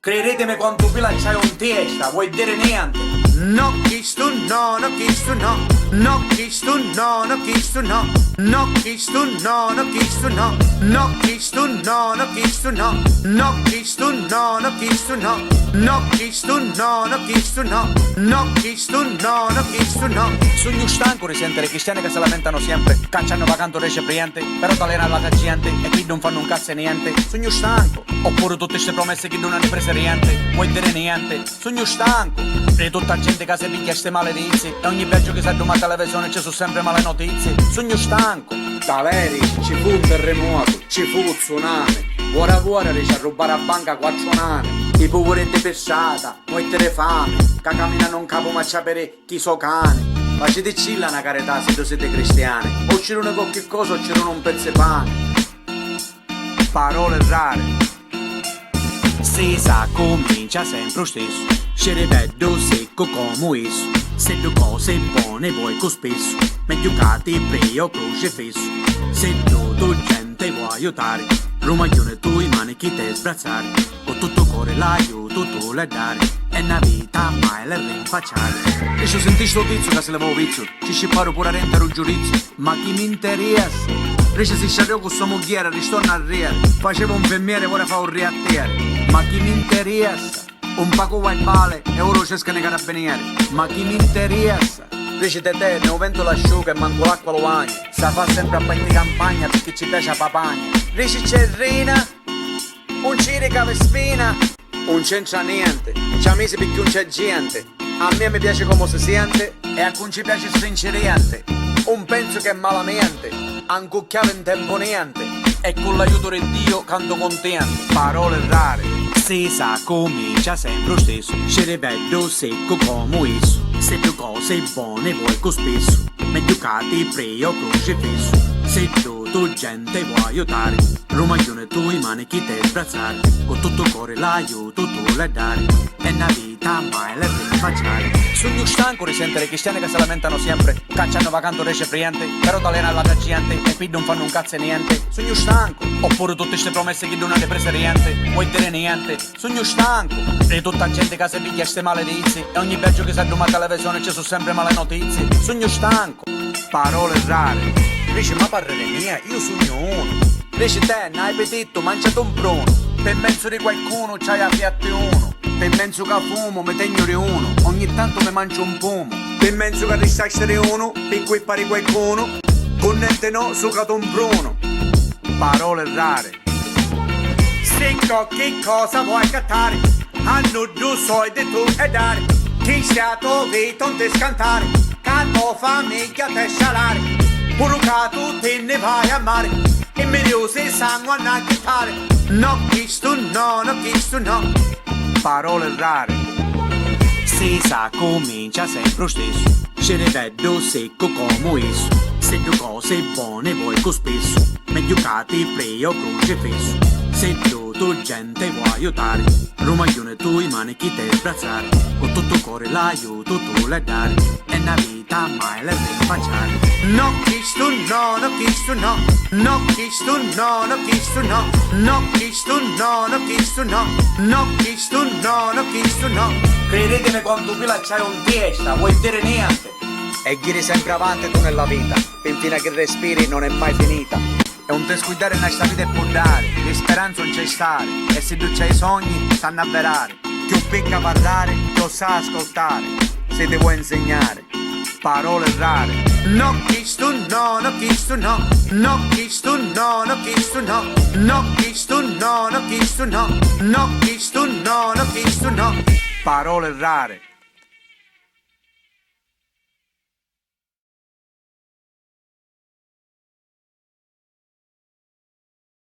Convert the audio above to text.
Credetemi quanto pila c'hai un testa, vuoi dire niente? No kistu no, no kistu no, no kistu no, no kistu no, no kistu no, no kistu no, no kistu no, no kistu no, no kistu no, no kistu no, no kistu no, no kistu no, no kistu no, no kistu no. Sogno stanco di sentire cristiani che si lamentano sempre, cacciano vacando rece priente, però talena alla gente e qui non fanno un cazzo e niente. Sogno stanco, oppure tutte queste promesse che non hanno prese niente, vuoi dire niente? Sogno stanco, e tutta gente che si piglia ste maledizie, e ogni viaggio che si è domata alla televisione ci sono sempre male notizie. Sogno stanco. Taleri, ci fu un terremoto, ci fu un tsunami, ora riesce a rubare a banca 4 nani. I poveretti pesciata, muoitere fame, che camminano un capo ma sapere chi so cani. Facete cilla una carità se tu siete cristiani, o c'erano qualche cosa o c'erano un pezzo di pane. Parole rare. Si sa comincia sempre lo stesso, ci ripeto secco come isso. Se due cose buone vuoi con spesso, meglio che ti prego crocefisso. Se tu gente vuoi aiutare, romaglione tu i mani chi te sbrazzare, con tutto cuore l'aiuto tu le dare, è una vita mai le rinfacciare. E se senti sto tizio che se levo vizio, ci scipparo pure a rendere un giudizio, ma chi mi interessa? Rece si sciarriò con sua mogliera, ristorna a riere, faceva un fermiere, ora fa un reattiere, ma chi mi interessa? Un paco guaibale e ora c'escano i carabinieri, ma chi mi interessa? Dici te, ne ho vento l'asciuga e manco l'acqua lo bagna, sa fa sempre a bagno di campagna perché ci piace a papagna. Dici c'è rina, un cirica spina, non c'entra niente, c'ha mesi perché non c'è gente. A me mi piace come si sente e a cui ci piace sinceriente. Un penso che è malamente, ancucchiava in tempo niente, e con l'aiuto di Dio canto contento. Parole rare. Si sa comincia sempre lo stesso, ci ripeto secco come isso. Se due cose buone vuoi con spesso, meglio che ti prego crocefisso. Se tu gente vuoi aiutare, romaglione tu i mani chi te sbrazzare, con tutto cuore l'aiuto tu le dare, è una vita mai le rinfacciare. Sogno stanco di sentire cristiani che si lamentano sempre, cacciano vacando rece priente, però talena alla gente e qui non fanno un cazzo e niente. Sogno stanco, oppure tutte queste promesse che non hanno prese niente, vuoi dire niente? Sogno stanco, e tutta gente che si piglia ste maledizie, e ogni viaggio che si è domata alla televisione ci sono sempre male notizie. Sogno stanco. Parole rare. Dice ma parere mia, io sogno uno. Dice te, ne hai petito, mangiato un bruno, per mezzo di qualcuno c'hai a fiatte uno, per mezzo che fumo mi tegno di uno, ogni tanto mi mangio un pomo, per mezzo che resta essere uno, per cui pari qualcuno, con niente no, succato un bruno. Parole rare. Secco che cosa vuoi cattare, hanno due soldi tu e dare, chi sia tu vita non ti scantare, canto famiglia te salare. Pure che tu te ne vai a mare e mi usi sangue a chitarre. No kistu no, no kistu no. Parole rare. Si sa comincia sempre lo stesso, ci ripeto secco come isso. Se due cose buone vuoi con spesso, meglio che ti prego crocefisso. Se tu gente vuoi aiutare, romaglione tu i mani chi te sbrazzare, con tutto cuore l'aiuto tu le dare, è una vita mai le rinfacciare. No kistu no, no kistu no, no kistu no, no kistu no, no kistu no, no kistu no, no kistu no, no kistu no. Credetemi quanto pila c'hai un testa, vuoi dire niente? E ghiri sempre avanti tu nella vita, finché che respiri non è mai finita. E non te scuidare in questa vita e può dare, di speranza non c'è stare, e se tu c'hai sogni, stanno a verare. Chi picca parlare, chi sa ascoltare, se ti vuoi insegnare. Parole rare. No kistu no, no kistu no, no kistu no, no kistu no, no kistu no, no kistu no, no kistu no, no kistu no. Parole rare.